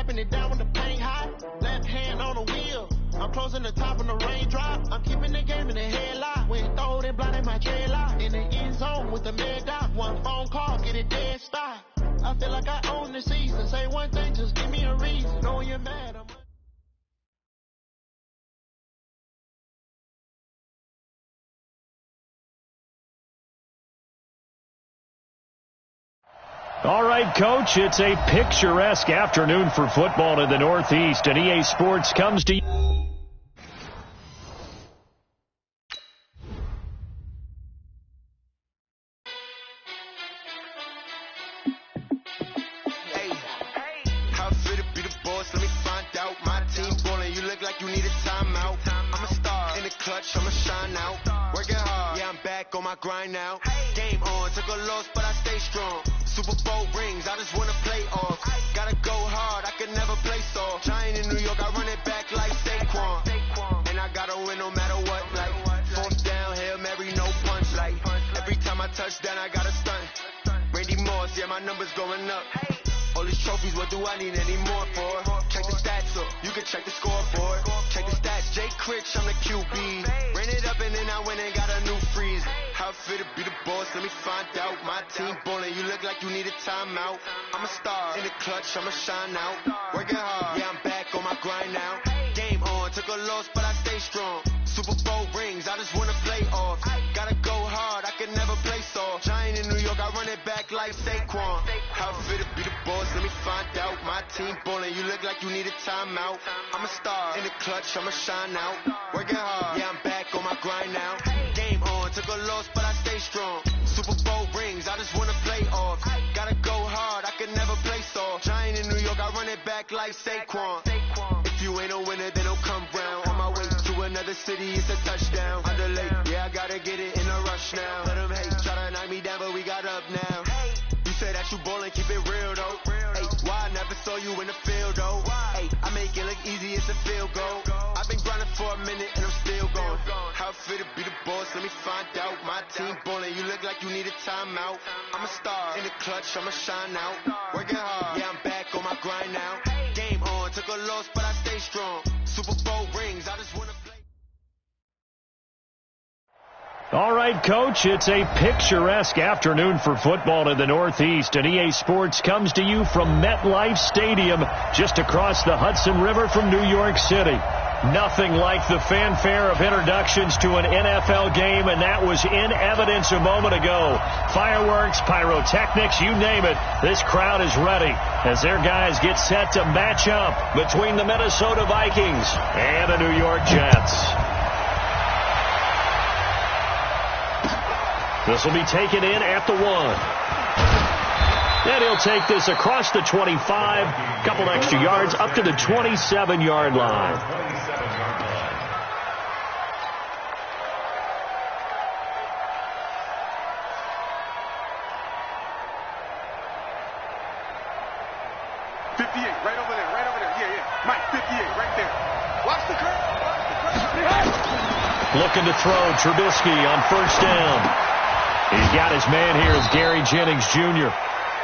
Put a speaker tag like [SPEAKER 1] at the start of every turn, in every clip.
[SPEAKER 1] wiping it down when the paint hot. Left hand on the wheel. I'm closing the top on the raindrop. I'm keeping the game in the headlock. When throwed and blinded my dreadlock. In the end zone with the mad dot. One phone call, get it dead stop. I feel like I own the season. Say one thing, just give me a reason. Knowing you're mad, I'm...
[SPEAKER 2] All right, Coach, it's a picturesque afternoon for football in the Northeast, and EA Sports comes to you.
[SPEAKER 3] Hey, how fit to be the boss? Let me find out. My team ballin', you look like you need a timeout. I'm a star in the clutch, I'ma shine out. Working hard, yeah, I'm back on my grind now. Game on, took a loss, but I stay strong. Super Bowl rings, I just wanna play off. Gotta go hard, I could never play soft. Giant in New York, I run it back like Saquon. And I gotta win no matter what. Like fourth down, Hail Mary, no punch. Like every time I touch down, I gotta stunt. Randy Moss, yeah, my numbers going up. All these trophies, what do I need any more for? Check the stats up, you can check the scoreboard. Check the stats, Jay Critch, I'm the QB. Ran it up and then I went and got a new freeze. How fit to be the boss, let me find out. My team ballin', you look like you need a timeout. I'm a star in the clutch, I'ma shine out. Working hard, yeah, I'm back on my grind now. Game on, took a loss, but I stay strong. Super Bowl rings, I just wanna play off. Gotta go hard, I can never play soft. Giant in New York, I run it back like Saquon. How fit to be the boss, let me find out. My team ballin', you look like you need a timeout. I'm a star in the clutch, I'ma shine out. Working hard, yeah, I'm back on my grind now. Game on, took a loss, but I stay strong. Super Bowl rings, I just wanna play off. Gotta go hard, I can never play soft. Giant in New York, I run it back like Saquon. If you ain't a winner, then don't come round. On my way to another city, it's a touchdown. Underlay, yeah, I gotta get it in a rush now. Let them hate, try to knock me down, but we got up now. You say that you ballin', keep it real though. Hey, why I never saw you in the field though? Hey, I make it look easy, it's a field goal. I've been grinding for a minute and I'm still going. How fit to be the boss, let me find out. My team ballin', you look like you need a timeout. I'm a star in the clutch, I'ma shine out. Working hard, yeah, I'm back on my grind now. Game on, took a loss, but I stay strong. Super Bowl rings, I just wanna play.
[SPEAKER 2] All right, Coach, it's a picturesque afternoon for football in the Northeast, and EA Sports comes to you from MetLife Stadium, just across the Hudson River from New York City. Nothing like the fanfare of introductions to an NFL game, and that was in evidence a moment ago. Fireworks, pyrotechnics, you name it. This crowd is ready as their guys get set to match up between the Minnesota Vikings and the New York Jets. This will be taken in at the 1. And he'll take this across the 25, couple extra yards, up to the 27-yard line.
[SPEAKER 4] Right over there. Yeah. Mike, 58, right there. Watch the curve.
[SPEAKER 2] Looking to throw, Trubisky on first down. He's got his man here is Gary Jennings Jr.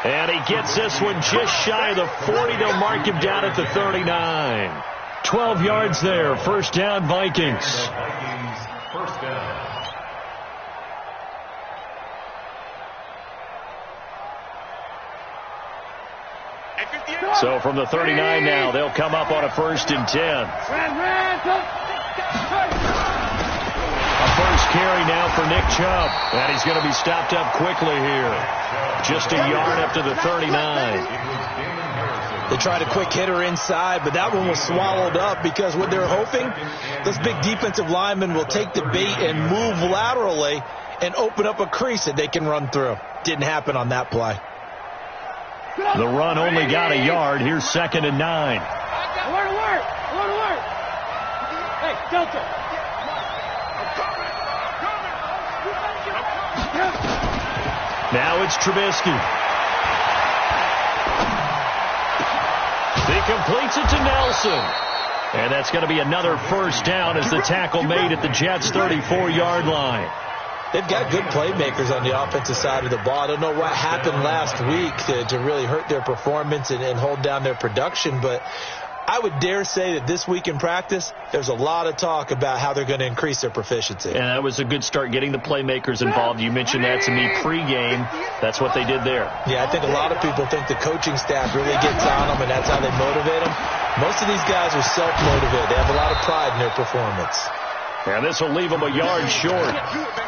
[SPEAKER 2] And he gets this one just shy of the 40. They'll mark him down at the 39. 12 yards there. First down, Vikings.
[SPEAKER 5] First down.
[SPEAKER 2] So from the 39 now, they'll come up on a 1st and 10. A first carry now for Nick Chubb. And he's going to be stopped up quickly here. Just a yard up to the 39.
[SPEAKER 6] They tried a quick hitter inside, but that one was swallowed up because what they're hoping, this big defensive lineman will take the bait and move laterally and open up a crease that they can run through. Didn't happen on that play.
[SPEAKER 2] The run only got a yard. Here's 2nd and 9.
[SPEAKER 7] Alert! Hey, Delta!
[SPEAKER 2] Now it's Trubisky. He completes it to Nelson. And that's going to be another first down as the tackle made at the Jets' 34-yard line.
[SPEAKER 6] they've got good playmakers on the offensive side of the ball. I don't know what happened last week to really hurt their performance and hold down their production, but I would dare say that this week in practice, there's a lot of talk about how they're going to increase their proficiency.
[SPEAKER 2] And that was a good start, getting the playmakers involved. You mentioned that to me pregame. That's what they did there.
[SPEAKER 6] Yeah, I think a lot of people think the coaching staff really gets on them, and that's how they motivate them. Most of these guys are self-motivated. They have a lot of pride in their performance.
[SPEAKER 2] And this will leave them a yard short.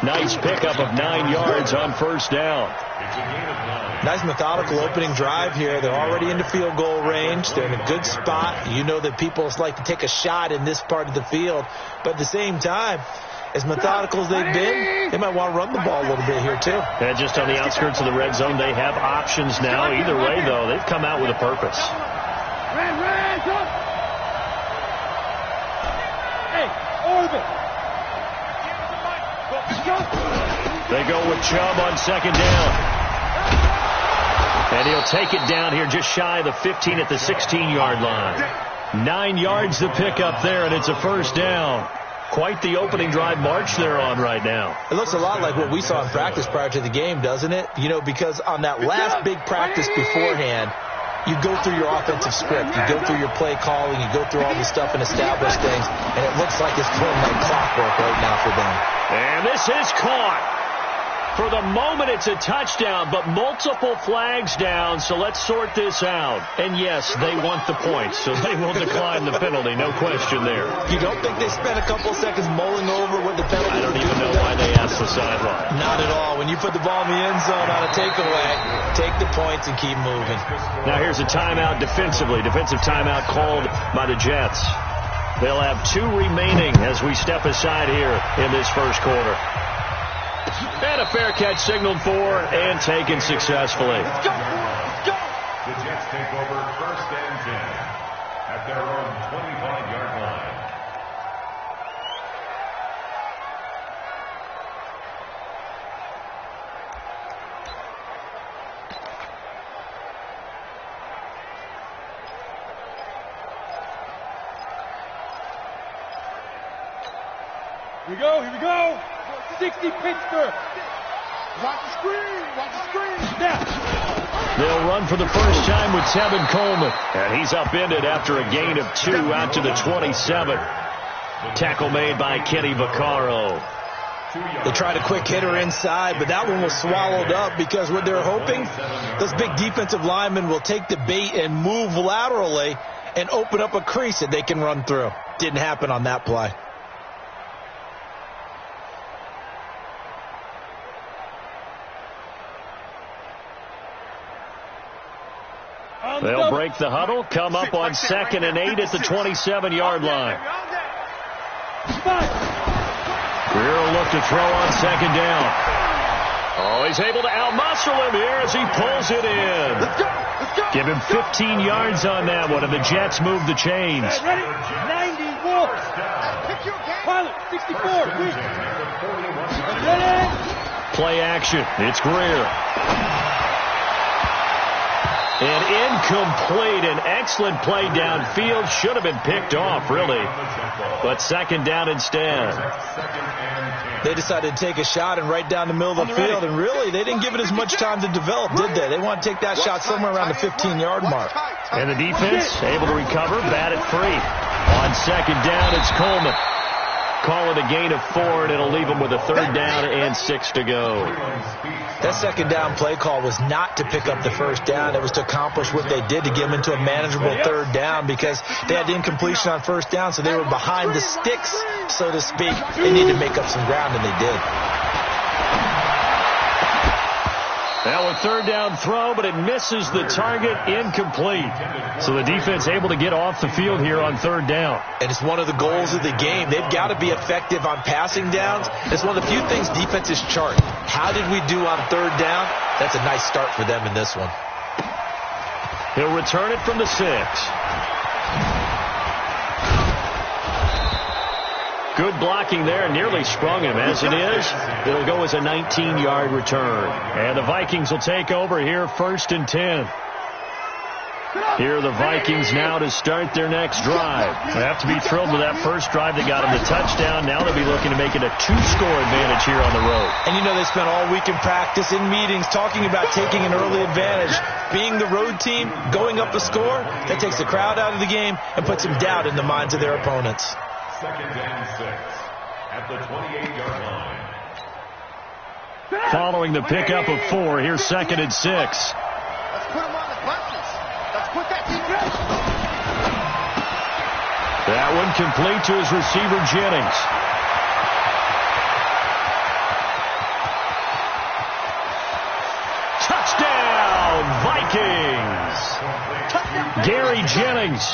[SPEAKER 2] Nice pickup of 9 yards on first down.
[SPEAKER 6] Nice methodical opening drive here. They're already into field goal range. They're in a good spot. You know that people like to take a shot in this part of the field. But at the same time, as methodical as they've been, they might want to run the ball a little bit here too.
[SPEAKER 2] And just on the outskirts of the red zone, they have options now. Either way, though, they've come out with a purpose.
[SPEAKER 1] Hey, Orbit.
[SPEAKER 2] They go with Chubb on second down. And he'll take it down here just shy of the 15 at the 16-yard line. 9 yards to pick up there, and it's a first down. Quite the opening drive march they're on right now.
[SPEAKER 6] It looks a lot like what we saw in practice prior to the game, doesn't it? You know, because on that last big practice beforehand, you go through your offensive script. You go through your play calling. You go through all the stuff and establish things. And it looks like it's going like clockwork right now for them.
[SPEAKER 2] And this is caught. For the moment, it's a touchdown, but multiple flags down, so let's sort this out. And, yes, they want the points, so they will decline the penalty, no question there.
[SPEAKER 6] You don't think they spent a couple seconds mulling over what the penalty?
[SPEAKER 2] I don't even know why they asked the sideline.
[SPEAKER 6] Not at all. When you put the ball in the end zone on a takeaway, take the points and keep moving.
[SPEAKER 2] Now here's a timeout defensively. Defensive timeout called by the Jets. They'll have 2 remaining as we step aside here in this first quarter. And a fair catch signaled for and taken successfully.
[SPEAKER 5] Let's go. The Jets take over 1st and 10 at their own 25-yard line.
[SPEAKER 1] Here we go. 60 Pittsburgh. Watch the screen. Now.
[SPEAKER 2] They'll run for the first time with Tevin Coleman. And he's upended after a gain of 2 out to the 27. Tackle made by Kenny Vaccaro.
[SPEAKER 6] They tried a quick hitter inside, but that one was swallowed up because what they're hoping, those big defensive linemen will take the bait and move laterally and open up a crease that they can run through. Didn't happen on that play.
[SPEAKER 2] They'll break the huddle, come up on 2nd and 8 at the 27-yard line. Greer will look to throw on 2nd down. Oh, he's able to outmuscle him here as he pulls it in. Give him 15 yards on that one, and the Jets move the chains.
[SPEAKER 1] Ready? 90 Wolves. Pilot, 64. Ready?
[SPEAKER 2] Play action. It's Greer. And incomplete. An excellent play downfield. Should have been picked off, really. But 2nd down instead.
[SPEAKER 6] They decided to take a shot and right down the middle of the field. And really, they didn't give it as much time to develop, did they? They want to take that shot somewhere around the 15-yard mark.
[SPEAKER 2] And the defense able to recover, bat it free. On 2nd down, it's Coleman. Call it a gain of 4, and it'll leave them with a 3rd down and 6 to go.
[SPEAKER 6] That 2nd down play call was not to pick up the 1st down. It was to accomplish what they did, to get them into a manageable 3rd down, because they had the incompletion on 1st down, so they were behind the sticks, so to speak. They needed to make up some ground, and they did.
[SPEAKER 2] Now a 3rd down throw, but it misses the target, incomplete. So the defense able to get off the field here on 3rd down.
[SPEAKER 6] And it's one of the goals of the game. They've got to be effective on passing downs. It's one of the few things defenses chart. How did we do on 3rd down? That's a nice start for them in this one.
[SPEAKER 2] He'll return it from the 6. Good blocking there, nearly sprung him. As it is, it'll go as a 19-yard return. And the Vikings will take over here 1st and 10. Here are the Vikings now to start their next drive. They have to be thrilled with that first drive. They got them the touchdown. Now they'll be looking to make it a 2-score advantage here on the road.
[SPEAKER 6] And you know they spent all week in practice, in meetings, talking about taking an early advantage. Being the road team, going up a score, that takes the crowd out of the game and puts some doubt in the minds of their opponents.
[SPEAKER 5] 2nd and 6 at the 28-yard line.
[SPEAKER 2] Following the pickup of 4, here's 2nd and 6.
[SPEAKER 1] Let's put them on the buttons. Let's put that defense.
[SPEAKER 2] That one complete to his receiver, Jennings. Touchdown, Vikings! Gary Jennings,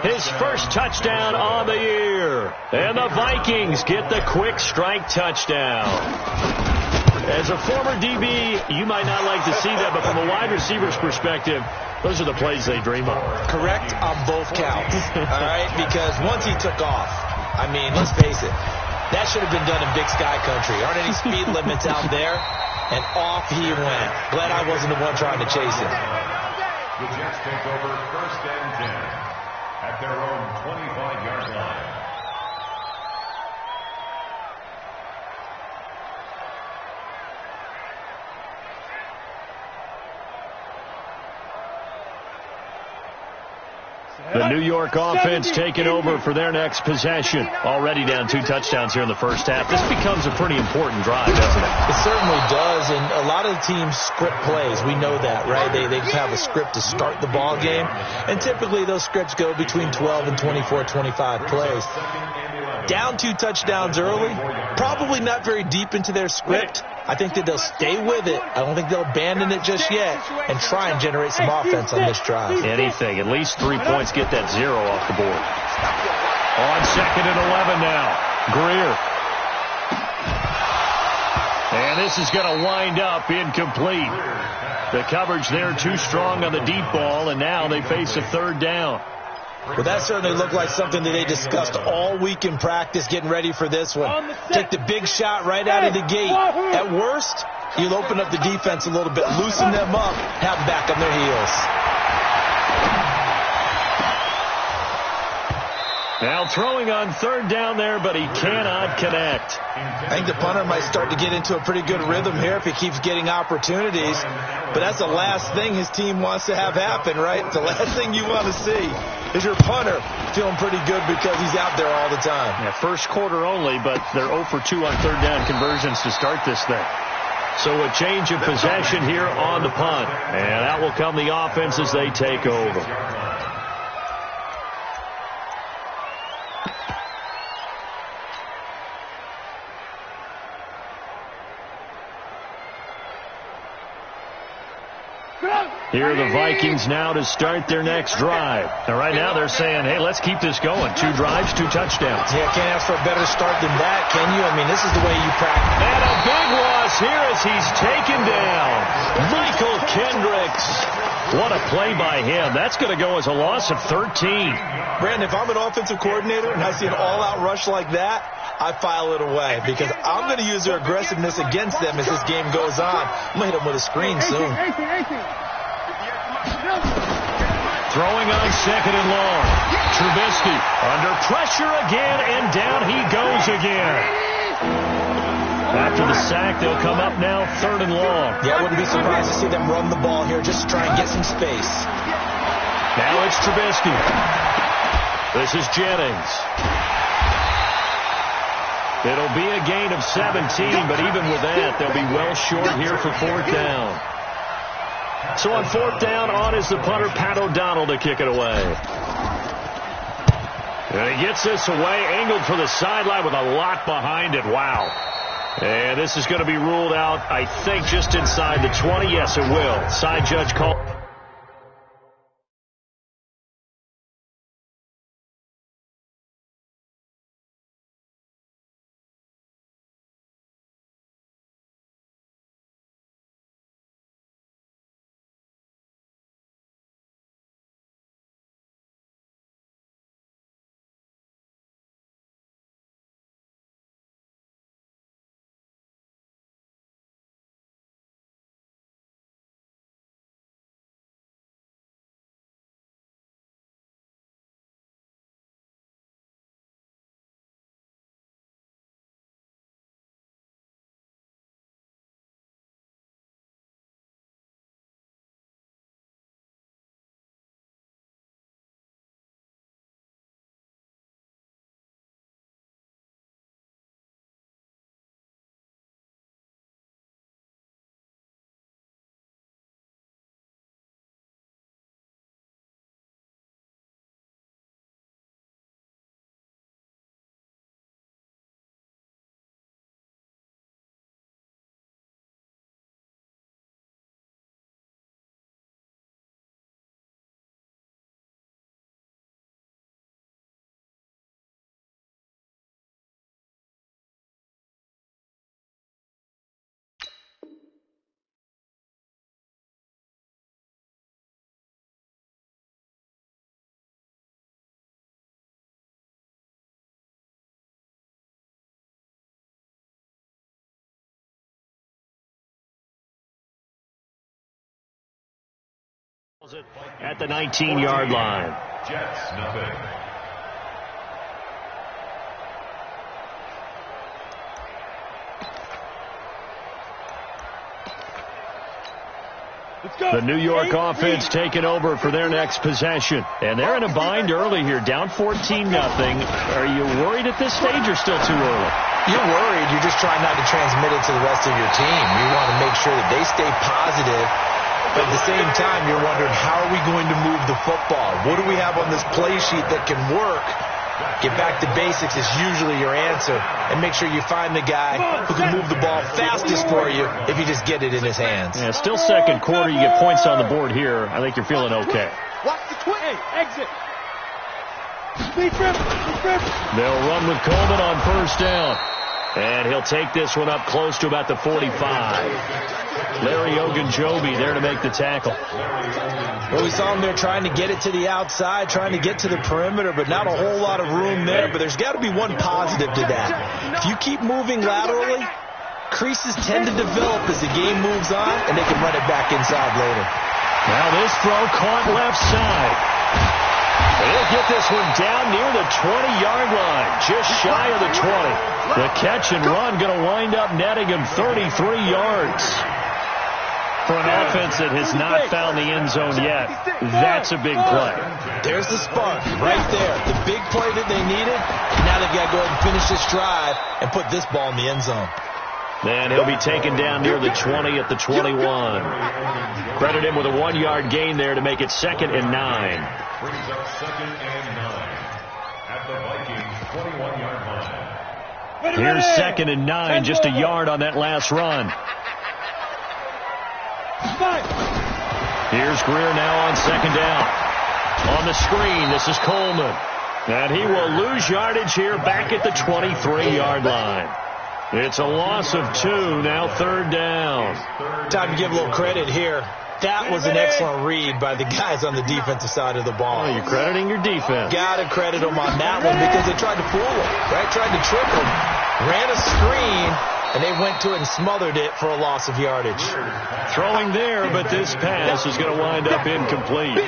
[SPEAKER 2] his first touchdown on the year. And the Vikings get the quick strike touchdown. As a former DB, you might not like to see that, but from a wide receiver's perspective, those are the plays they dream of.
[SPEAKER 6] Correct on both counts, all right? Because once he took off, I mean, let's face it, that should have been done in Big Sky Country. Aren't any speed limits out there? And off he went. Glad I wasn't the one trying to chase him.
[SPEAKER 5] The Jets take over 1st and 10 at their own 25-yard line.
[SPEAKER 2] The New York offense taking over for their next possession. Already down 2 touchdowns here in the first half. This becomes a pretty important drive, doesn't it?
[SPEAKER 6] It certainly does, and a lot of the teams script plays. We know that, right? They have a script to start the ball game, and typically those scripts go between 12 and 24, 25 plays. Down 2 touchdowns early, probably not very deep into their script. I think that they'll stay with it. I don't think they'll abandon it just yet and try and generate some offense on this drive.
[SPEAKER 2] Anything. At least 3 points, get that 0 off the board. On 2nd and 11 now. Greer. And this is going to wind up incomplete. The coverage there too strong on the deep ball, and now they face a 3rd down.
[SPEAKER 6] Well, that certainly looked like something that they discussed all week in practice, getting ready for this one. Take the big shot right out of the gate. At worst, you'll open up the defense a little bit, loosen them up, have them back on their heels.
[SPEAKER 2] Now throwing on 3rd down there, but he cannot connect.
[SPEAKER 6] I think the punter might start to get into a pretty good rhythm here if he keeps getting opportunities. But that's the last thing his team wants to have happen, right? The last thing you want to see is your punter feeling pretty good because he's out there all the time.
[SPEAKER 2] Yeah, first quarter only, but they're 0 for 2 on 3rd down conversions to start this thing. So a change of possession here on the punt. And that will come the offense as they take over. Here are the Vikings now to start their next drive. And right now they're saying, hey, let's keep this going. 2 drives, 2 touchdowns.
[SPEAKER 6] Yeah, can't ask for a better start than that, can you? I mean, this is the way you practice.
[SPEAKER 2] And a big loss here as he's taken down. Michael Kendricks. What a play by him. That's going to go as a loss of 13.
[SPEAKER 6] Brandon, if I'm an offensive coordinator and I see an all-out rush like that, I file it away because I'm going to use their aggressiveness against them as this game goes on. I'm going to hit them with a screen soon.
[SPEAKER 2] Throwing on 2nd and long. Trubisky under pressure again, and down he goes again. After the sack, they'll come up now 3rd and long.
[SPEAKER 6] Yeah, I wouldn't be surprised to see them run the ball here just to try and get some space.
[SPEAKER 2] Now it's Trubisky. This is Jennings. It'll be a gain of 17, but even with that, they'll be well short here for 4th down. So on 4th down, on is the punter, Pat O'Donnell, to kick it away. And he gets this away, angled for the sideline with a lot behind it. Wow. And this is going to be ruled out, I think, just inside the 20. Yes, it will. Side judge call. At the 19-yard line.
[SPEAKER 5] Jets, nothing.
[SPEAKER 2] The New York offense taking over for their next possession. And they're in a bind early here, down 14-0. Are you worried at this stage or still too early?
[SPEAKER 6] You're worried. You're just trying not to transmit it to the rest of your team. You want to make sure that they stay positive. But at the same time, you're wondering, how are we going to move the football? What do we have on this play sheet that can work? Get back to basics is usually your answer. And make sure you find the guy who can move the ball fastest for you if you just get it in his hands.
[SPEAKER 2] Yeah, still second quarter. You get points on the board here. I think you're feeling okay.
[SPEAKER 4] Watch the twin. Hey, exit.
[SPEAKER 2] They'll run with Coleman on first down. And he'll take this one up close to about the 45. Larry Ogunjobi there to make the tackle.
[SPEAKER 6] Well, we saw him there trying to get it to the outside, trying to get to the perimeter, but not a whole lot of room there. But there's got to be one positive to that. If you keep moving laterally, creases tend to develop as the game moves on, and they can run it back inside later.
[SPEAKER 2] Now this throw caught left side. He'll get this one down near the 20-yard line, just shy of the 20. The catch and run going to wind up netting him 33 yards. For an offense that has not found the end zone yet, that's a big play.
[SPEAKER 6] There's the spark right there. The big play that they needed. Now they've got to go ahead and finish this drive and put this ball in the end zone.
[SPEAKER 2] Then he'll be taken down near the 20 at the 21. Credit him with a 1-yard gain there to make it 2nd and 9.
[SPEAKER 5] Brings up 2nd and 9 at the Vikings 21-yard line.
[SPEAKER 2] Here's 2nd and 9, just a yard on that last run. Here's Greer now on 2nd down. On the screen, this is Coleman. And he will lose yardage here back at the 23-yard line. It's a loss of 2, now 3rd down.
[SPEAKER 6] Time to give a little credit here. That was an excellent read by the guys on the defensive side of the ball.
[SPEAKER 2] Oh, you're crediting your defense.
[SPEAKER 6] Got to credit them on that one because they tried to fool him, right? Tried to trick him. Ran a screen, and they went to it and smothered it for a loss of yardage.
[SPEAKER 2] Throwing there, but this pass is going to wind up incomplete.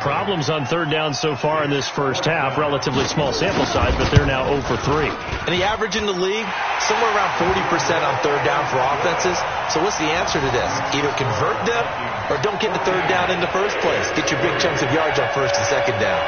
[SPEAKER 2] Problems on 3rd down so far in this first half. Relatively small sample size, but they're now 0 for 3.
[SPEAKER 6] And the average in the league, somewhere around 40% on 3rd down for offenses. So what's the answer to this? Either convert them or don't get the 3rd down in the first place. Get your big chunks of yards on 1st and 2nd down.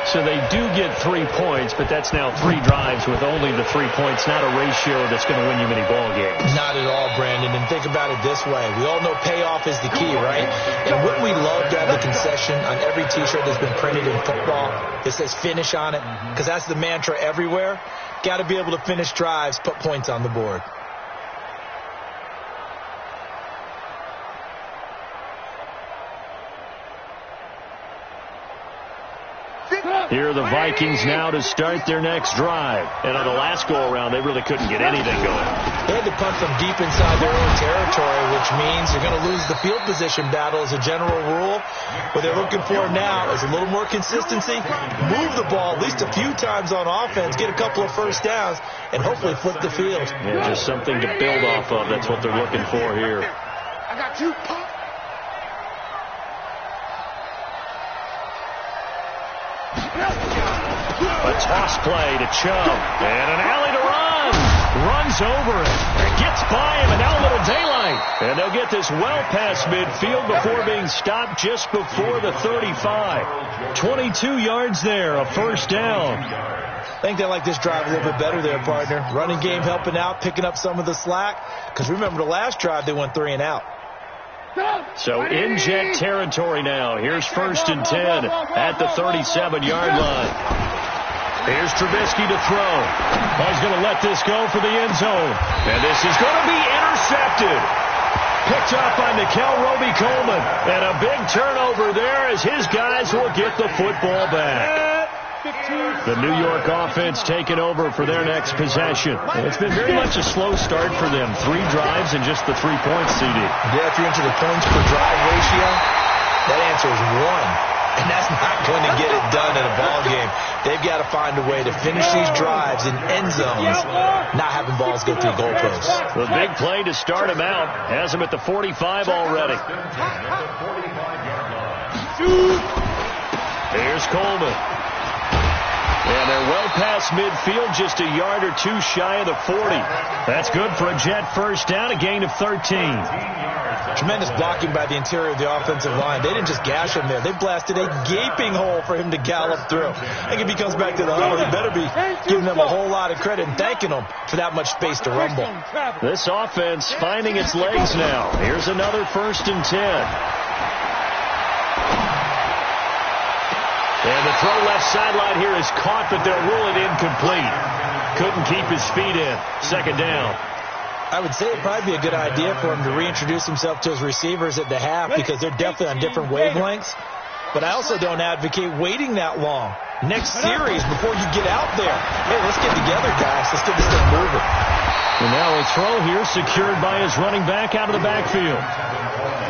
[SPEAKER 2] So they do get 3 points, but that's now 3 drives with only the 3 points, not a ratio that's going to win you many ball games.
[SPEAKER 6] Not at all, Brandon. And think about it this way. We all know payoff is the key, right? And wouldn't we love to have the concession on every T-shirt that's been printed in football that says finish on it? Because that's the mantra everywhere. Got to be able to finish drives, put points on the board.
[SPEAKER 2] Here are the Vikings now to start their next drive. And on the last go-around, they really couldn't get anything going.
[SPEAKER 6] They had to punt from deep inside their own territory, which means they're going to lose the field position battle as a general rule. What they're looking for now is a little more consistency, move the ball at least a few times on offense, get a couple of first downs, and hopefully flip the field.
[SPEAKER 2] Yeah, just something to build off of. That's what they're looking for here.
[SPEAKER 4] I got you.
[SPEAKER 2] A toss play to Chubb. And an alley to run. Runs over it. Gets by him, and now a little daylight. And they'll get this well past midfield before being stopped just before the 35. 22 yards there, a first down.
[SPEAKER 6] I think they like this drive a little bit better there, partner. Running game helping out, picking up some of the slack. Because remember, the last drive, they went 3 and out.
[SPEAKER 2] So in jet territory now. Here's 1st and 10 at the 37-yard line. Here's Trubisky to throw. He's going to let this go for the end zone. And this is going to be intercepted. Picked up by Nickel Roby-Coleman. And a big turnover there as his guys will get the football back. The New York offense taking over for their next possession. It's been very much a slow start for them. 3 drives and just the 3 points, CD.
[SPEAKER 6] Yeah, if you're into the points per drive ratio, that answer is 1. And that's not going to get it done in a ball game. They've got to find a way to finish these drives in end zones, not having balls go through goalposts.
[SPEAKER 2] The big play to start him out has him at the 45 already. Coleman. And they're well past midfield, just a yard or two shy of the 40. That's good for a Jet first down, a gain of 13.
[SPEAKER 6] Tremendous blocking by the interior of the offensive line. They didn't just gash him there. They blasted a gaping hole for him to gallop through. I think if he comes back to the huddle, he better be giving them a whole lot of credit and thanking them for that much space to rumble.
[SPEAKER 2] This offense finding its legs now. Here's another 1st and 10. And the throw left sideline here is caught, but they'll rule it incomplete. Couldn't keep his feet in. 2nd down.
[SPEAKER 6] I would say it'd probably be a good idea for him to reintroduce himself to his receivers at the half because they're definitely on different wavelengths. But I also don't advocate waiting that long. Next series, before you get out there, hey, let's get together, guys. Let's get this thing moving.
[SPEAKER 2] And now a throw here secured by his running back out of the backfield.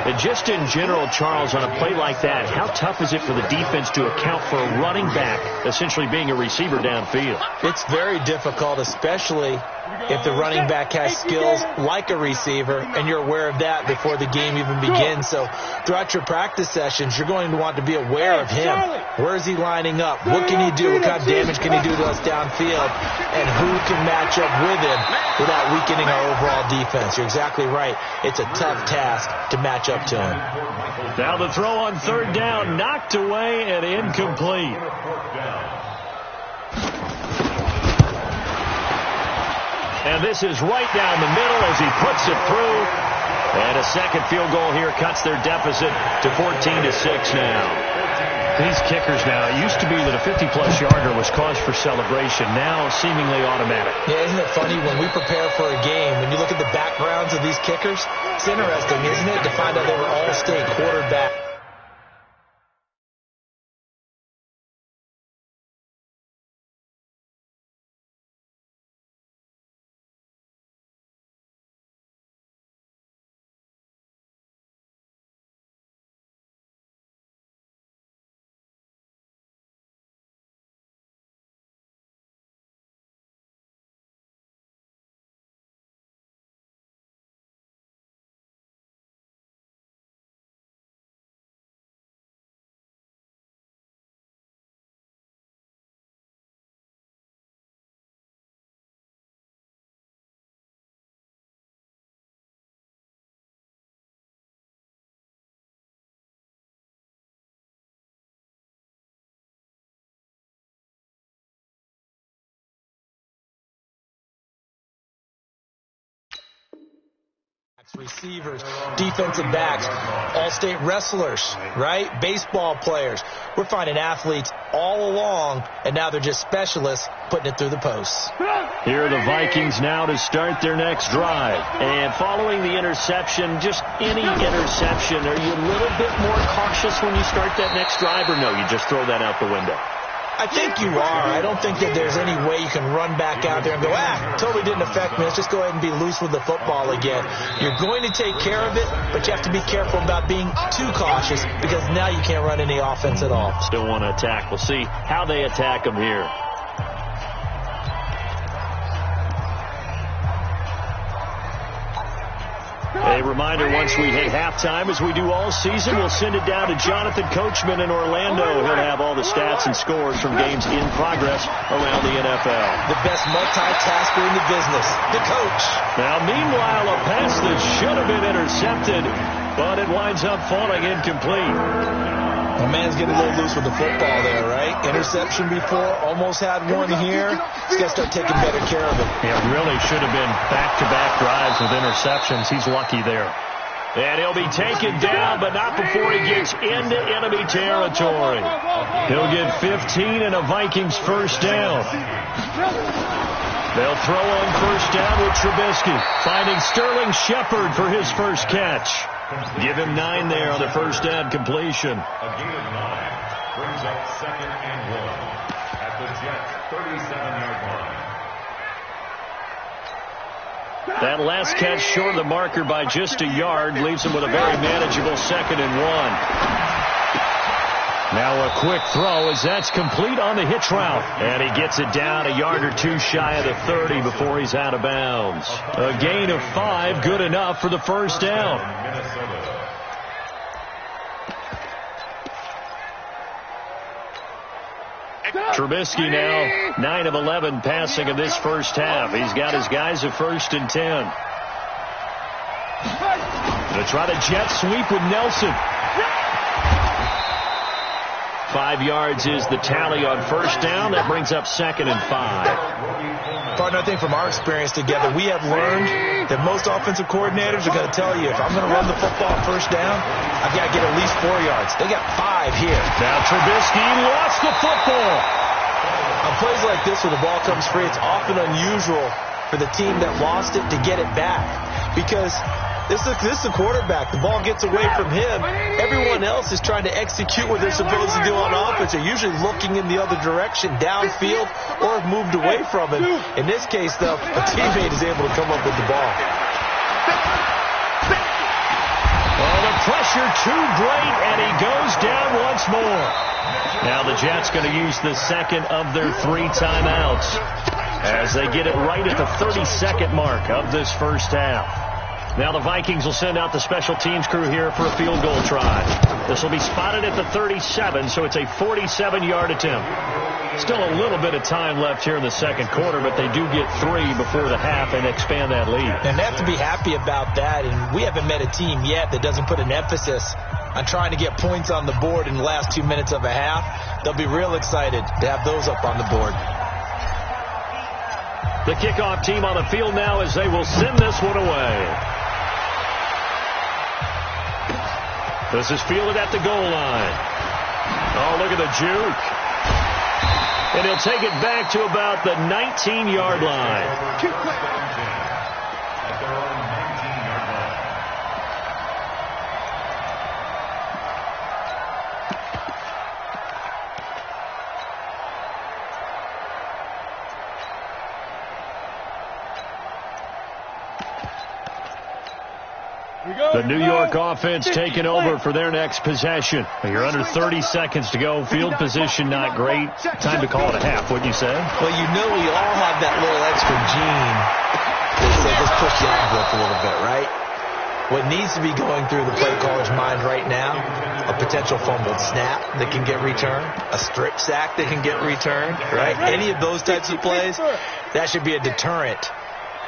[SPEAKER 2] And just in general, Charles, on a play like that, how tough is it for the defense to account for a running back essentially being a receiver downfield?
[SPEAKER 6] It's very difficult, especially if the running back has skills like a receiver, and you're aware of that before the game even begins. So throughout your practice sessions, you're going to want to be aware of him. Where is he lining up? What can he do? What kind of damage can he do to us downfield? And who can match up with him without weakening our overall defense? You're exactly right. It's a tough task to match up to him.
[SPEAKER 2] Now the throw on 3rd down, knocked away and incomplete. And this is right down the middle as he puts it through. And a second field goal here cuts their deficit to 14-6 now. These kickers now, it used to be that a 50-plus yarder was cause for celebration. Now seemingly automatic.
[SPEAKER 6] Yeah, isn't it funny when we prepare for a game, when you look at the backgrounds of these kickers, it's interesting, isn't it, to find out they were all-state quarterback. Receivers, defensive backs, all-state wrestlers, right? Baseball players. We're finding athletes all along, and now they're just specialists putting it through the posts.
[SPEAKER 2] Here are the Vikings now to start their next drive. And following the interception, just any interception, are you a little bit more cautious when you start that next drive, or no, you just throw that out the window?
[SPEAKER 6] I think you are. I don't think that there's any way you can run back out there and go, totally didn't affect me. Let's just go ahead and be loose with the football again. You're going to take care of it, but you have to be careful about being too cautious because now you can't run any offense at all.
[SPEAKER 2] Still want to attack. We'll see how they attack them here. A reminder, once we hit halftime, as we do all season, we'll send it down to Jonathan Coachman in Orlando. He'll have all the stats and scores from games in progress around the NFL.
[SPEAKER 6] The best multitasker in the business, the coach.
[SPEAKER 2] Now, meanwhile, a pass that should have been intercepted, but it winds up falling incomplete.
[SPEAKER 6] The man's getting a little loose with the football there, right? Interception before, almost had one here. He's got to start taking better care of it.
[SPEAKER 2] Yeah, really should have been back-to-back drives with interceptions. He's lucky there. And he'll be taken down, but not before he gets into enemy territory. He'll get 15 and a Vikings first down. They'll throw on first down with Trubisky, finding Sterling Shepard for his first catch. Give him 9 there on the first down completion.
[SPEAKER 5] A gain of 9 brings up 2nd and 1 at the Jets' 37-yard line.
[SPEAKER 2] That last catch short of the marker by just a yard leaves him with a very manageable 2nd and 1. Now a quick throw as that's complete on the hitch route. And he gets it down a yard or two shy of the 30 before he's out of bounds. A gain of 5, good enough for the first down. Trubisky now 9 of 11 passing in this first half. He's got his guys at 1st and 10. To try to jet sweep with Nelson. 5 yards is the tally on first down. That brings up 2nd and 5.
[SPEAKER 6] Partner, I think from our experience together, we have learned that most offensive coordinators are going to tell you, if I'm going to run the football on first down, I've got to get at least 4 yards. They got 5 here.
[SPEAKER 2] Now Trubisky lost the football.
[SPEAKER 6] On plays like this where the ball comes free, it's often unusual for the team that lost it to get it back. Because this is the quarterback. The ball gets away from him. Everyone else is trying to execute what they're supposed to do on offense. They're usually looking in the other direction, downfield, or have moved away from it. In this case, though, a teammate is able to come up with the ball.
[SPEAKER 2] Oh, the pressure too great, and he goes down once more. Now the Jets going to use the second of their 3 timeouts as they get it right at the 32nd mark of this first half. Now the Vikings will send out the special teams crew here for a field goal try. This will be spotted at the 37, so it's a 47-yard attempt. Still a little bit of time left here in the second quarter, but they do get 3 before the half and expand that lead.
[SPEAKER 6] And they have to be happy about that, and we haven't met a team yet that doesn't put an emphasis on trying to get points on the board in the last 2 minutes of a half. They'll be real excited to have those up on the board.
[SPEAKER 2] The kickoff team on the field now as they will send this one away. This is fielded at the goal line. Oh, look at the juke. And he'll take it back to about the 19-yard line. The New York offense taking over for their next possession. You're under 30 seconds to go. Field position not great. Time to call it a half, wouldn't you say?
[SPEAKER 6] Well, you know we all have that little extra gene that says let's push the envelope a little bit, right? What needs to be going through the play caller's mind right now, a potential fumbled snap that can get returned, a strip sack that can get returned, right? Any of those types of plays, that should be a deterrent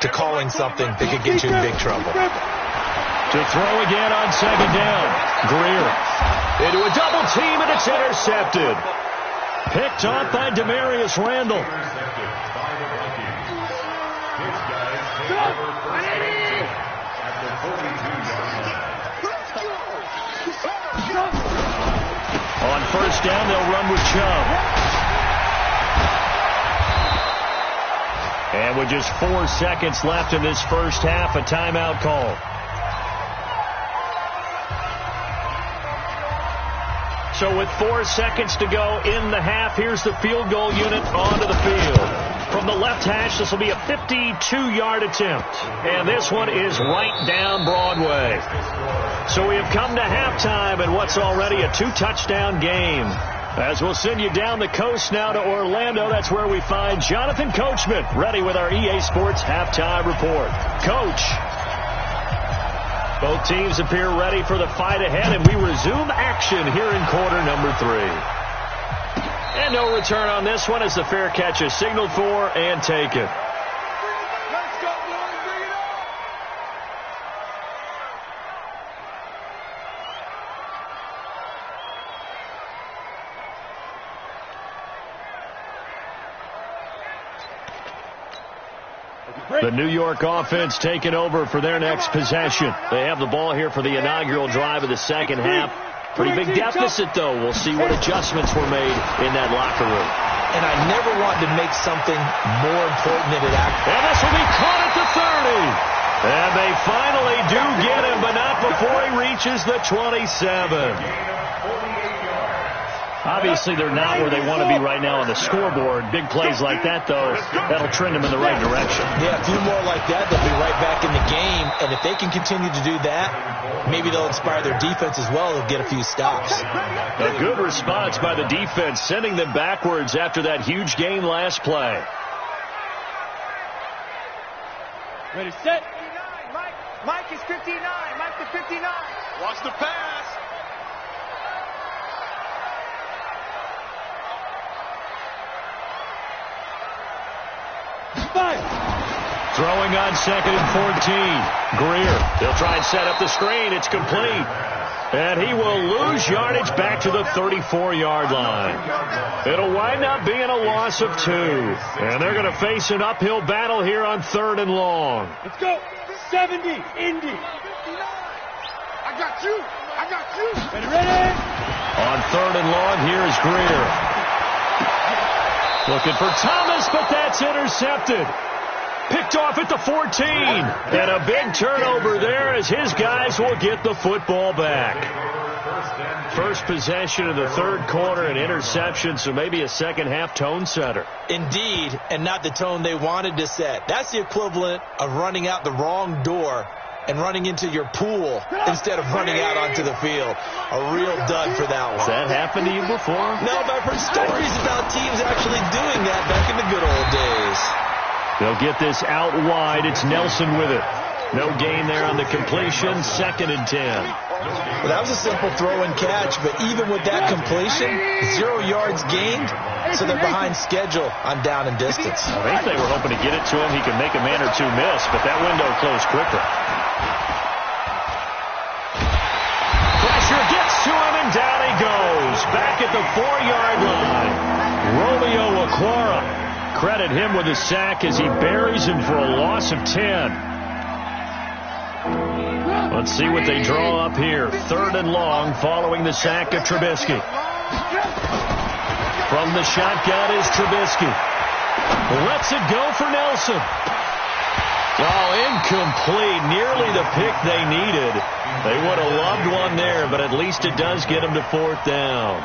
[SPEAKER 6] to calling something that could get you in big trouble.
[SPEAKER 2] To throw again on second down. Greer into a double team, and it's intercepted. Picked off by Demarius Randall. On first down, they'll run with Chubb. And with just 4 seconds left in this first half, a timeout call. So with 4 seconds to go in the half, here's the field goal unit onto the field. From the left hash, this will be a 52-yard attempt. And this one is right down Broadway. So we have come to halftime in what's already a 2-touchdown game. As we'll send you down the coast now to Orlando, that's where we find Jonathan Coachman, ready with our EA Sports halftime report. Coach. Both teams appear ready for the fight ahead, and we resume action here in quarter number 3. And no return on this one as the fair catch is signaled for and taken.
[SPEAKER 4] Let's go, boys. Bring it on.
[SPEAKER 2] The New York offense taking over for their next possession. They have the ball here for the inaugural drive of the second half. Pretty big deficit, though. We'll see what adjustments were made in that locker room.
[SPEAKER 6] And I never want to make something more important than it actually.
[SPEAKER 2] And this will be caught at the 30. And they finally do get him, but not before he reaches the 27. Obviously, they're not where they want to be right now on the scoreboard. Big plays like that, though, that'll trend them in the right direction.
[SPEAKER 6] Yeah, a few more like that, they'll be right back in the game. And if they can continue to do that, maybe they'll inspire their defense as well. They'll get a few stops.
[SPEAKER 2] A good response by the defense, sending them backwards after that huge gain last play.
[SPEAKER 4] Ready, set. Mike is 59. Mike to 59.
[SPEAKER 3] Watch the pass.
[SPEAKER 2] Throwing on 2nd and 14. Greer. They'll try and set up the screen. It's complete. And he will lose yardage back to the 34-yard line. It'll wind up being a loss of 2. And they're going to face an uphill battle here on 3rd and long.
[SPEAKER 4] Let's go. 70, Indy.
[SPEAKER 3] I got you.
[SPEAKER 4] Ready?
[SPEAKER 2] On 3rd and long, here's Greer. Looking for Thomas, but that's intercepted. Picked off at the 14. And a big turnover there as his guys will get the football back. First possession of the 3rd quarter, an interception, so maybe a second-half tone setter.
[SPEAKER 6] Indeed, and not the tone they wanted to set. That's the equivalent of running out the wrong door and running into your pool instead of running out onto the field. A real dud for that one.
[SPEAKER 2] Has that happened to you before?
[SPEAKER 6] No, but I've heard stories about teams actually doing that back in the good old days.
[SPEAKER 2] They'll get this out wide. It's Nelson with it. No gain there on the completion. 2nd and 10.
[SPEAKER 6] Well, that was a simple throw and catch, but even with that completion, 0 yards gained, so they're behind schedule on down and distance.
[SPEAKER 2] I think they were hoping to get it to him. He could make a man or two miss, but that window closed quicker. Pressure gets to him, and down he goes. Back at the 4-yard line. Romeo Okwara. Credit him with a sack as he buries him for a loss of 10. Let's see what they draw up here. 3rd and long following the sack of Trubisky. From the shotgun is Trubisky. Lets it go for Nelson. Oh, incomplete. Nearly the pick they needed. They would have loved one there, but at least it does get them to 4th down.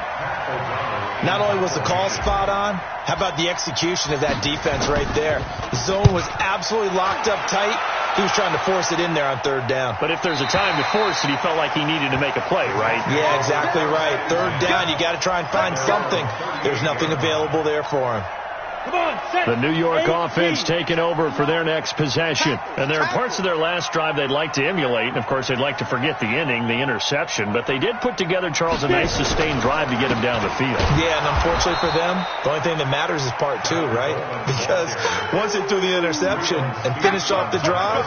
[SPEAKER 6] Not only was the call spot on, how about the execution of that defense right there? The zone was absolutely locked up tight. He was trying to force it in there on 3rd down.
[SPEAKER 2] But if there's a time to force it, he felt like he needed to make a play, right?
[SPEAKER 6] Yeah, exactly right. 3rd down, you got to try and find something. There's nothing available there for him.
[SPEAKER 4] Come on, set.
[SPEAKER 2] The New York offense taking over for their next possession. And there are parts of their last drive they'd like to emulate. And, of course, they'd like to forget the inning, the interception. But they did put together, Charles, a nice sustained drive to get him down the field.
[SPEAKER 6] Yeah, and unfortunately for them, the only thing that matters is part 2, right? Because once they threw the interception and finished off the drive,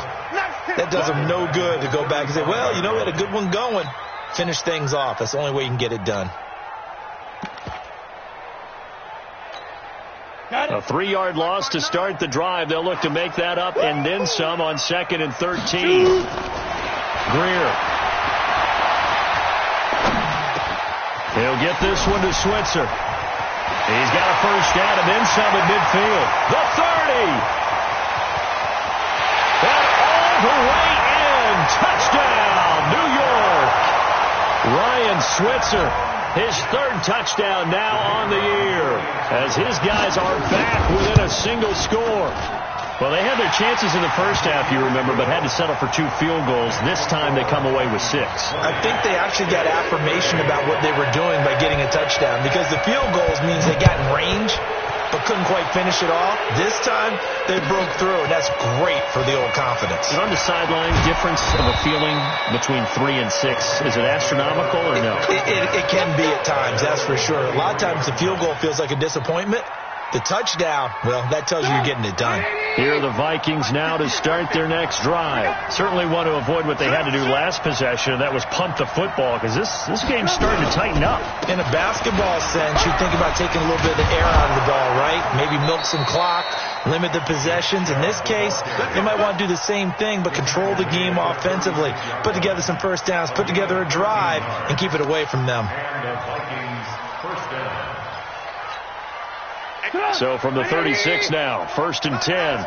[SPEAKER 6] that does them no good to go back and say, well, you know, we had a good one going. Finish things off. That's the only way you can get it done.
[SPEAKER 2] A 3-yard loss to start the drive. They'll look to make that up and then some on 2nd and 13. Greer. He'll get this one to Switzer. He's got a first down and then some at midfield. The 30. And all the way in. Touchdown, New York. Ryan Switzer. His 3rd touchdown now on the year as his guys are back within a single score. Well, they had their chances in the first half, you remember, but had to settle for 2 field goals. This time they come away with 6.
[SPEAKER 6] I think they actually got affirmation about what they were doing by getting a touchdown because the field goals means they got in range but couldn't quite finish it off. This time, they broke through, and that's great for the old confidence.
[SPEAKER 2] And on the sideline, difference of a feeling between 3 and 6, is it astronomical or no?
[SPEAKER 6] It can be at times, that's for sure. A lot of times the field goal feels like a disappointment. The touchdown, well, that tells you you're getting it done.
[SPEAKER 2] Here are the Vikings now to start their next drive. Certainly want to avoid what they had to do last possession, and that was punt the football, because this game's starting to tighten up.
[SPEAKER 6] In a basketball sense, you think about taking a little bit of the air out of the ball, right? Maybe milk some clock, limit the possessions. In this case, they might want to do the same thing, but control the game offensively. Put together some first downs, put together a drive, and keep it away from them.
[SPEAKER 2] So from the 36 now, 1st and 10.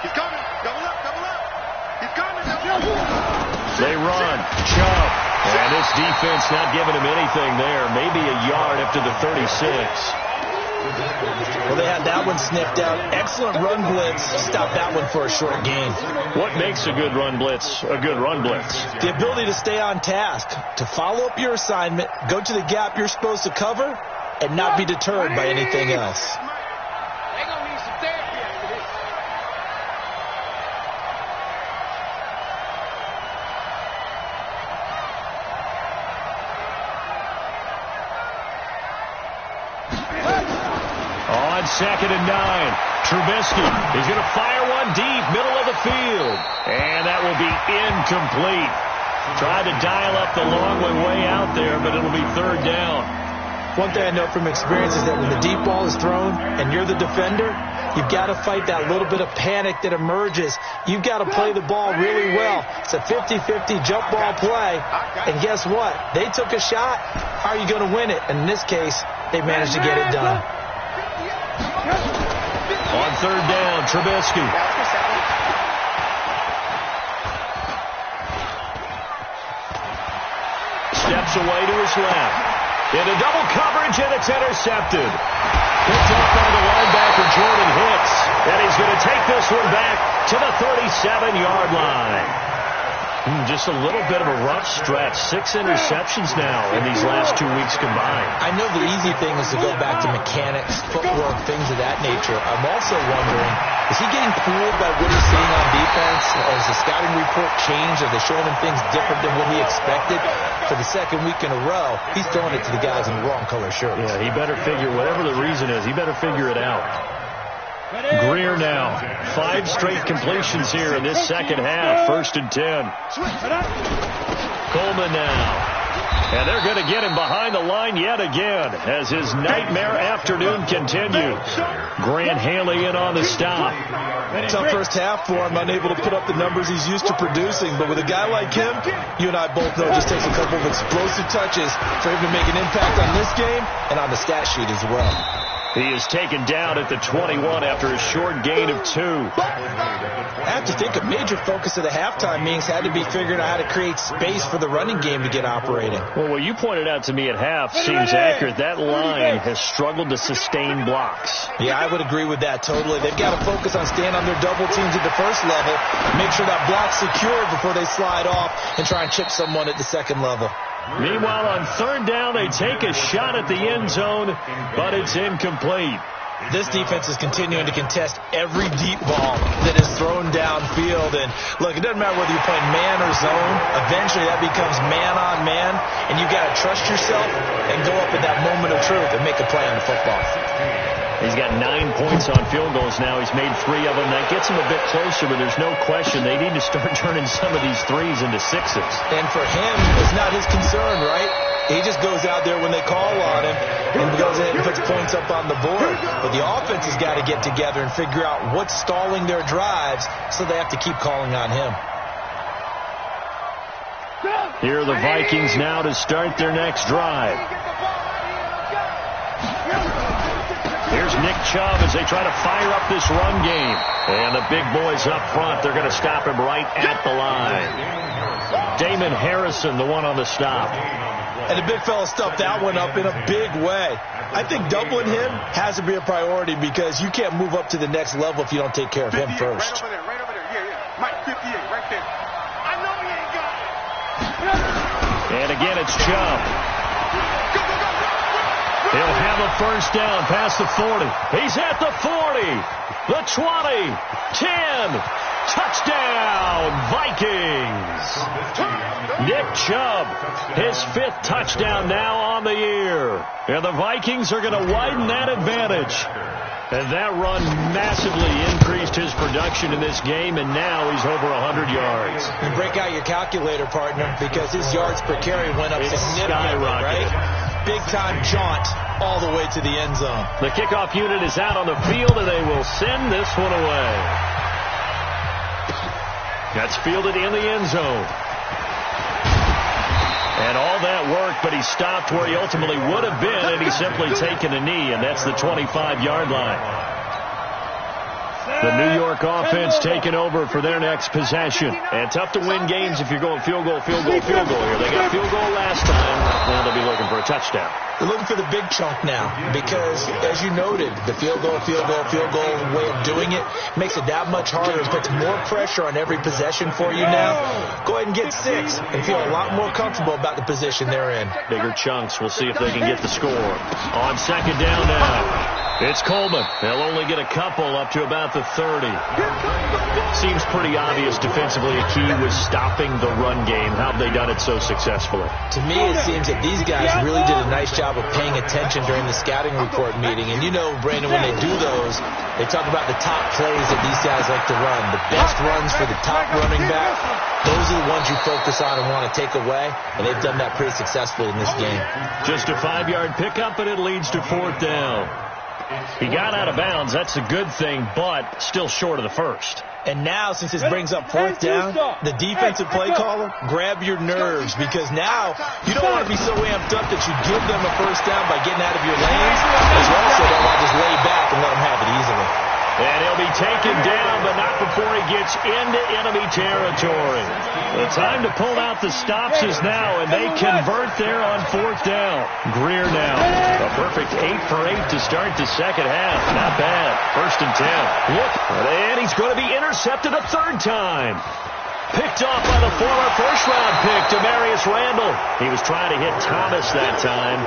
[SPEAKER 3] He's coming. Double up. He's coming. Double up.
[SPEAKER 2] They run. Chubb. And this defense not giving him anything there. Maybe a yard up to the 36.
[SPEAKER 6] Well, they had that one sniffed out. Excellent run blitz. Stop that one for a short gain.
[SPEAKER 2] What makes a good run blitz a good run blitz?
[SPEAKER 6] The ability to stay on task, to follow up your assignment, go to the gap you're supposed to cover, and not be deterred by anything else.
[SPEAKER 2] On 2nd and 9, Trubisky is going to fire one deep, middle of the field. And that will be incomplete. Tried to dial up the long way out there, but it'll be third down.
[SPEAKER 6] One thing I know from experience is that when the deep ball is thrown and you're the defender, you've got to fight that little bit of panic that emerges. You've got to play the ball really well. It's a 50-50 jump ball play. And guess what? They took a shot. How are you going to win it? And in this case, they managed to get it done.
[SPEAKER 2] On third down, Trubisky. Steps away to his left. Into double coverage, and it's intercepted. Picked up by the linebacker, Jordan Hicks. And he's going to take this one back to the 37-yard line. Just a little bit of a rough stretch. 6 interceptions now in these last 2 weeks combined.
[SPEAKER 6] I know the easy thing is to go back to mechanics, footwork, things of that nature. I'm also wondering, is he getting fooled by what he's seeing on defense? Has the scouting report changed? Are they showing him things different than what he expected? For the second week in a row, he's throwing it to the guys in the wrong color shirts.
[SPEAKER 2] Yeah, he better figure, whatever the reason is, he better figure it out. Greer now. 5 straight completions here in this second half. 1st and 10. Coleman now. And they're going to get him behind the line yet again as his nightmare afternoon continues. Grant Haley in on the stop.
[SPEAKER 6] Tough first half for him, unable to put up the numbers he's used to producing. But with a guy like him, you and I both know it just takes a couple of explosive touches for him to make an impact on this game and on the stat sheet as well.
[SPEAKER 2] He is taken down at the 21 after a short gain of 2.
[SPEAKER 6] I have to think a major focus of the halftime meetings had to be figuring out how to create space for the running game to get operating.
[SPEAKER 2] Well, what you pointed out to me at half seems accurate. That line has struggled to sustain blocks.
[SPEAKER 6] Yeah, I would agree with that totally. They've got to focus on staying on their double teams at the first level, make sure that block's secure before they slide off and try and chip someone at the second level.
[SPEAKER 2] Meanwhile, on third down, they take a shot at the end zone, but it's incomplete.
[SPEAKER 6] This defense is continuing to contest every deep ball that is thrown downfield. And, look, it doesn't matter whether you're playing man or zone. Eventually, that becomes man-on-man, and you've got to trust yourself and go up at that moment of truth and make a play on the football.
[SPEAKER 2] He's got 9 points on field goals now. He's made 3 of them. That gets him a bit closer, but there's no question they need to start turning some of these threes into 6s.
[SPEAKER 6] And for him, it's not his concern, right? He just goes out there when they call on him and goes ahead and puts points up on the board. But the offense has got to get together and figure out what's stalling their drives, so they have to keep calling on him.
[SPEAKER 2] Here are the Vikings now to start their next drive. Here's Nick Chubb as they try to fire up this run game. And the big boys up front, they're going to stop him right at the line. Damon Harrison, the one on the stop.
[SPEAKER 6] And the big fella stuffed that one up in a big way. I think doubling him has to be a priority because you can't move up to the next level if you don't take care of him first.
[SPEAKER 4] Right over there. Yeah. Mike, 58, right there. I know he ain't got it.
[SPEAKER 2] And again, it's Chubb. He'll have a first down past the 40. He's at the 40, the 20, 10. Touchdown, Vikings. Nick Chubb, his 5th touchdown now on the year. And the Vikings are going to widen that advantage. And that run massively increased his production in this game, and now he's over 100 yards.
[SPEAKER 6] You break out your calculator, partner, because his yards per carry went up significantly, right? Big-time jaunt all the way to the end zone.
[SPEAKER 2] The kickoff unit is out on the field, and they will send this one away. That's fielded in the end zone. And all that work, but he stopped where he ultimately would have been, and he's simply taken a knee, and that's the 25-yard line. The New York offense taking over for their next possession. And tough to win games if you're going field goal here. They got field goal last time. Now they'll be looking for a touchdown.
[SPEAKER 6] They're looking for the big chunk now because, as you noted, the field goal way of doing it makes it that much harder. It puts more pressure on every possession for you now. Go ahead and get 6 and feel a lot more comfortable about the position they're in.
[SPEAKER 2] Bigger chunks. We'll see if they can get the score. On second down now. It's Coleman. They'll only get a couple up to about the 30. Seems pretty obvious defensively a key was stopping the run game. How have they done it so successfully?
[SPEAKER 6] To me, it seems that these guys really did a nice job of paying attention during the scouting report meeting. And you know, Brandon, when they do those, they talk about the top plays that these guys like to run. The best runs for the top running back, those are the ones you focus on and want to take away. And they've done that pretty successfully in this game.
[SPEAKER 2] Just a 5-yard pickup, and it leads to 4th down. He got out of bounds. That's a good thing, but still short of the first.
[SPEAKER 6] And now, since this brings up 4th down, the defensive play caller, grab your nerves, because now you don't want to be so amped up that you give them a first down by getting out of your lanes, but you also don't want to just lay back and let them have it easily.
[SPEAKER 2] And he'll be taken down, but not before he gets into enemy territory. The time to pull out the stops is now, and they convert there on 4th down. Greer now. A perfect 8 for 8 to start the second half. Not bad. 1st and 10. Look, and he's going to be intercepted a 3rd time. Picked off by the former first-round pick, Demarius Randall. He was trying to hit Thomas that time.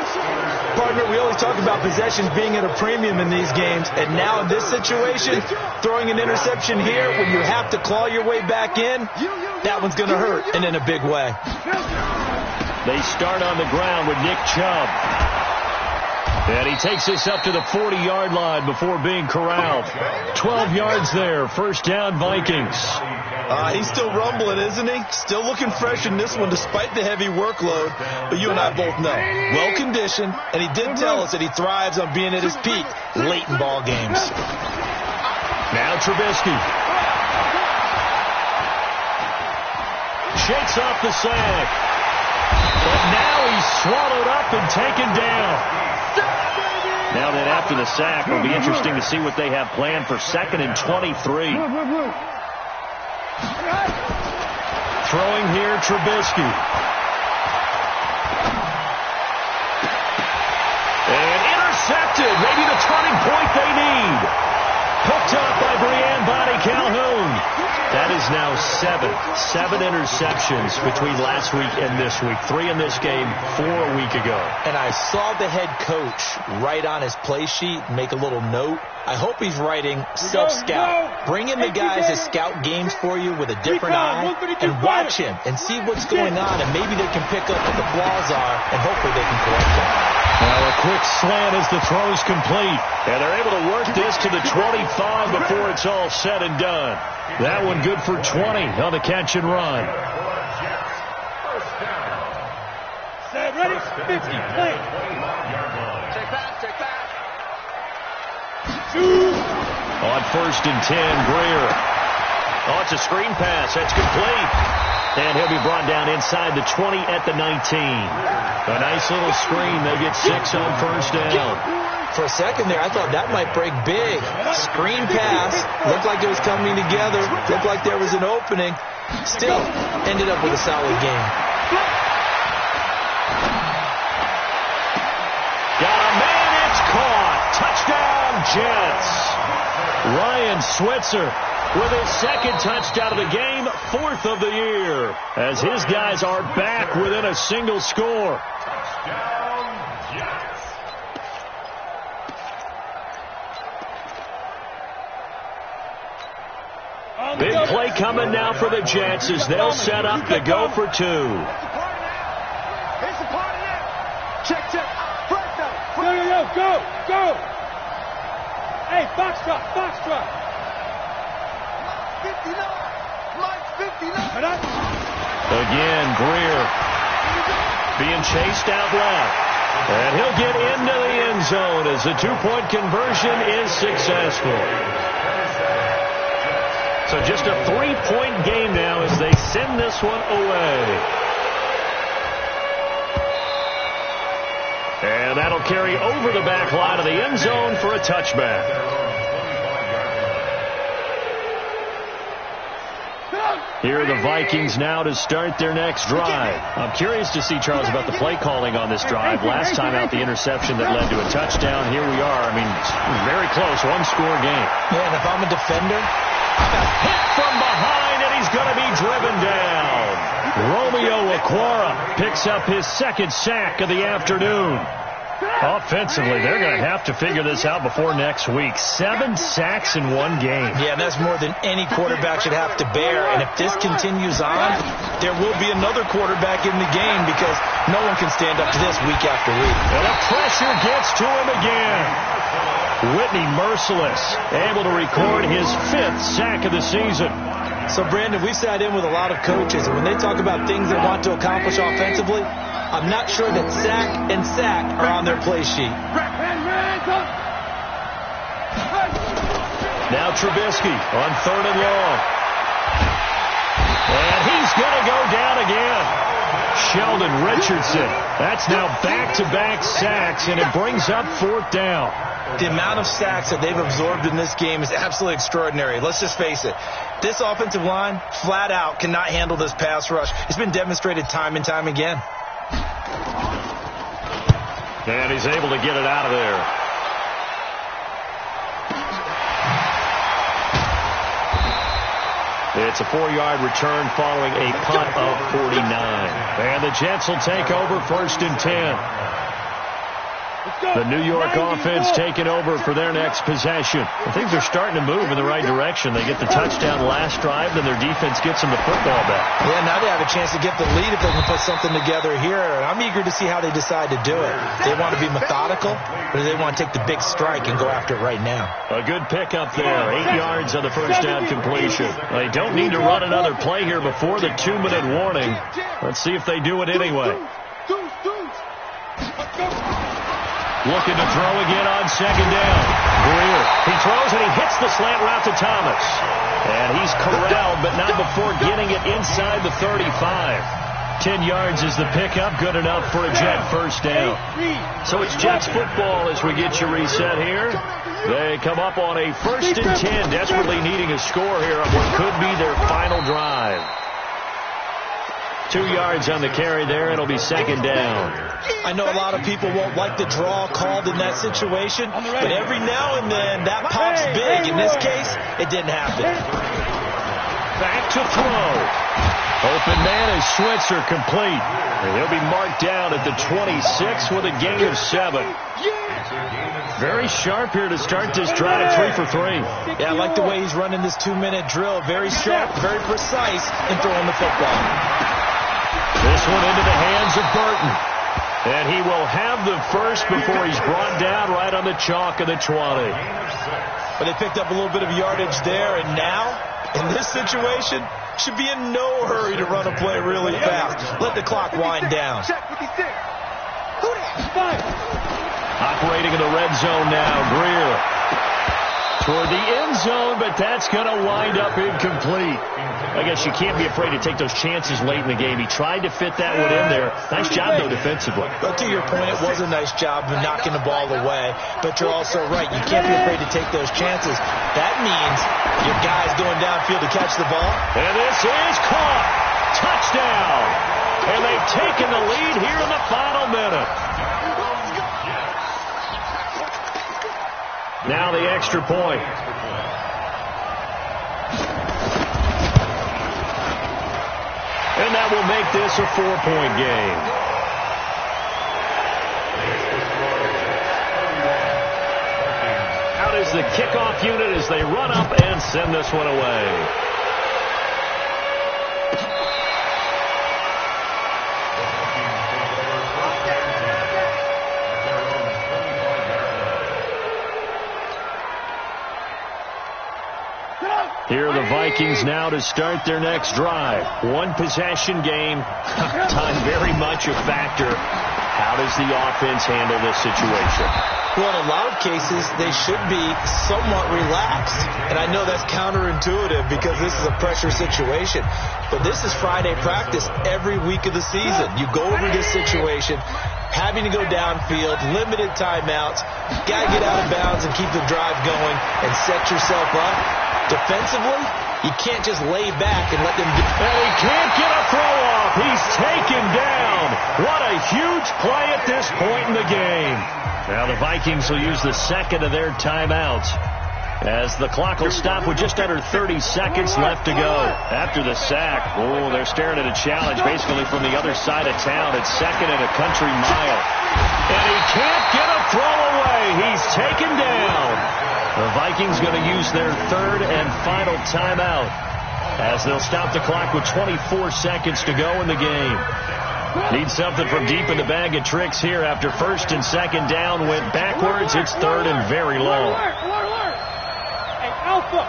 [SPEAKER 6] Partner, we always talk about possessions being at a premium in these games, and now in this situation, throwing an interception here when you have to claw your way back in, that one's going to hurt, and in a big way.
[SPEAKER 2] They start on the ground with Nick Chubb. And he takes this up to the 40-yard line before being corralled. 12 yards there. 1st down, Vikings.
[SPEAKER 6] He's still rumbling, isn't he? Still looking fresh in this one despite the heavy workload. But you and I both know, well-conditioned, and he did tell us that he thrives on being at his peak late in ball games.
[SPEAKER 2] Now Trubisky. Shakes off the sack. But now he's swallowed up and taken down. Now then, after the sack, it'll be interesting to see what they have planned for 2nd and 23. Throwing here, Trubisky. And intercepted. Maybe the turning point they need. Hooked up by Brianne Bonnie Calhoun. That is now 7 interceptions between last week and this week. 3 in this game, 4 a week ago.
[SPEAKER 6] And I saw the head coach write on his play sheet, make a little note. I hope he's writing self-scout. Bring in the guys that scout games for you with a different eye and watch him and see what's going on, and maybe they can pick up what the flaws are, and hopefully they can correct them.
[SPEAKER 2] Now a quick slant as the throw's complete. And they're able to work this to the 25 before it's all said and done. That one good for 20 on the catch and run.
[SPEAKER 4] Set, ready, 50, play.
[SPEAKER 3] Take back.
[SPEAKER 2] On 1st and 10, Greer. Oh, it's a screen pass. That's complete. And he'll be brought down inside the 20 at the 19. A nice little screen. They get 6 on 1st down.
[SPEAKER 6] For a second there, I thought that might break big. Screen pass. Looked like it was coming together. Looked like there was an opening. Still ended up with a solid game.
[SPEAKER 2] Got a man. It's caught. Touchdown, Jets. Ryan Switzer with his 2nd touchdown of the game, 4th of the year, as his guys are back within a single score. Big play coming now for the Jets as they'll set up to go for 2.
[SPEAKER 4] It's a party now. Check. Break that. Go. Hey, box drop. 59. Mike, 59.
[SPEAKER 2] Again, Greer being chased out left. And he'll get into the end zone as the 2-point conversion is successful. So just a 3-point game now as they send this one away. And that'll carry over the back line of the end zone for a touchback. Here are the Vikings now to start their next drive. I'm curious to see, Charles, about the play calling on this drive. Last time out, the interception that led to a touchdown. Here we are. I mean, very close, 1-score game.
[SPEAKER 6] Man, if I'm a defender,
[SPEAKER 2] Hit from behind, and he's going to be driven down. Romeo Okwara picks up his 2nd sack of the afternoon. Offensively, they're going to have to figure this out before next week. 7 sacks in one game.
[SPEAKER 6] Yeah, and that's more than any quarterback should have to bear. And if this continues on, there will be another quarterback in the game because no one can stand up to this week after week.
[SPEAKER 2] And the pressure gets to him again. Whitney merciless, able to record his 5th sack of the season.
[SPEAKER 6] So, Brandon, we've sat in with a lot of coaches, and when they talk about things they want to accomplish offensively, I'm not sure that sack and sack are on their play sheet.
[SPEAKER 2] Now Trubisky on 3rd and long. And he's going to go down again. Sheldon Richardson. That's now back-to-back sacks, and it brings up 4th down.
[SPEAKER 6] The amount of sacks that they've absorbed in this game is absolutely extraordinary. Let's just face it. This offensive line, flat out, cannot handle this pass rush. It's been demonstrated time and time again.
[SPEAKER 2] And he's able to get it out of there. It's a 4-yard return following a punt of 49. And the Jets will take over 1st and 10. The New York offense taking over for their next possession. I think they're starting to move in the right direction. They get the touchdown last drive, then their defense gets them the football back.
[SPEAKER 6] Yeah, now they have a chance to get the lead if they can put something together here. And I'm eager to see how they decide to do it. They want to be methodical, or do they want to take the big strike and go after it right now?
[SPEAKER 2] A good pickup there. 8 yards on the 1st down completion. They don't need to run another play here before the 2-minute warning. Let's see if they do it anyway. Looking to throw again on 2nd down. Greer. He throws and he hits the slant route to Thomas. And he's corralled, but not before getting it inside the 35. 10 yards is the pickup. Good enough for a Jet 1st down. So it's Jets football as we get you reset here. They come up on a 1st and 10, desperately needing a score here on what could be their final drive. 2 yards on the carry there. It'll be 2nd down.
[SPEAKER 6] I know a lot of people won't like the draw called in that situation, but every now and then that pops big. In this case, it didn't happen.
[SPEAKER 2] Back to throw. Open man is Switzer, complete. And he'll be marked down at the 26 with a gain of 7. Very sharp here to start this drive, 3 for 3.
[SPEAKER 6] Yeah, I like the way he's running this 2-minute drill. Very sharp, very precise in throwing the football.
[SPEAKER 2] This one into the hands of Burton. And he will have the first before he's brought down right on the chalk of the 20.
[SPEAKER 6] But they picked up a little bit of yardage there, and now, in this situation, should be in no hurry to run a play really fast. Let the clock wind down.
[SPEAKER 2] Operating in the red zone now, Greer. Toward the end zone, but that's going to wind up incomplete. I guess you can't be afraid to take those chances late in the game. He tried to fit that one in there. Nice job, though, defensively.
[SPEAKER 6] But to your point, it was a nice job of knocking the ball away. But you're also right. You can't be afraid to take those chances. That means your guy's going downfield to catch the ball.
[SPEAKER 2] And this is caught. Touchdown. And they've taken the lead here in the final minute. Now the extra point. And that will make this a 4-point game. Out is the kickoff unit as they run up and send this one away. Here are the Vikings now to start their next drive. 1-possession game. Time very much a factor. How does the offense handle this situation?
[SPEAKER 6] Well, in a lot of cases, they should be somewhat relaxed. And I know that's counterintuitive because this is a pressure situation. But this is Friday practice every week of the season. You go over this situation, having to go downfield, limited timeouts. Got to get out of bounds and keep the drive going and set yourself up. Defensively, you can't just lay back and let them get...
[SPEAKER 2] And he can't get a throw off. He's taken down. What a huge play at this point in the game. Now the Vikings will use the second of their timeouts as the clock will stop with just under 30 seconds left to go. After the sack, oh, they're staring at a challenge basically from the other side of town. It's 2nd and a country mile. And he can't taken down. The Vikings going to use their third and final timeout as they'll stop the clock with 24 seconds to go in the game. Need something from deep in the bag of tricks here after first and second down went backwards. It's third and very long.
[SPEAKER 4] Hey, Alpha.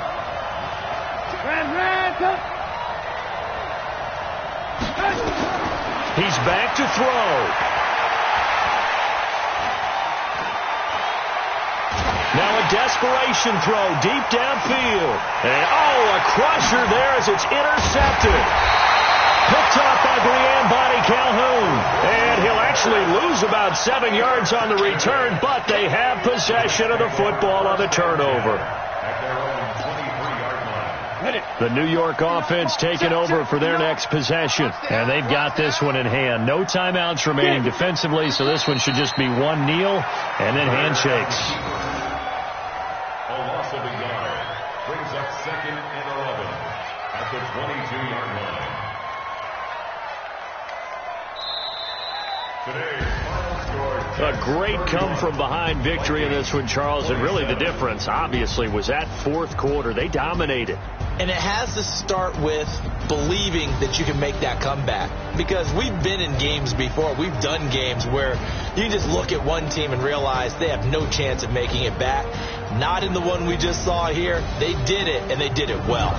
[SPEAKER 2] He's back to throw. Now a desperation throw deep downfield. And a crusher there as it's intercepted. Picked off by Brian Calhoun. And he'll actually lose about 7 yards on the return, but they have possession of the football on the turnover. The New York offense taking over for their next possession. And they've got this one in hand. No timeouts remaining defensively, so this one should just be one kneel and then handshakes.
[SPEAKER 5] A loss of a yard brings up 2nd and 11 at the 22-yard line. Today's final score.
[SPEAKER 2] A great come-from-behind victory in this one, Charles. And really the difference, obviously, was that fourth quarter. They dominated.
[SPEAKER 6] And it has to start with believing that you can make that comeback. Because we've been in games before. We've done games where you just look at one team and realize they have no chance of making it back. Not in the one we just saw here. They did it, and they did it well.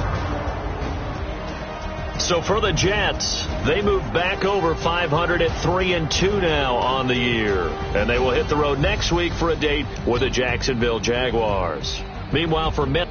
[SPEAKER 2] So for the Jets, they move back over 500 at 3-2 now on the year. And they will hit the road next week for a date with the Jacksonville Jaguars. Meanwhile, for Met.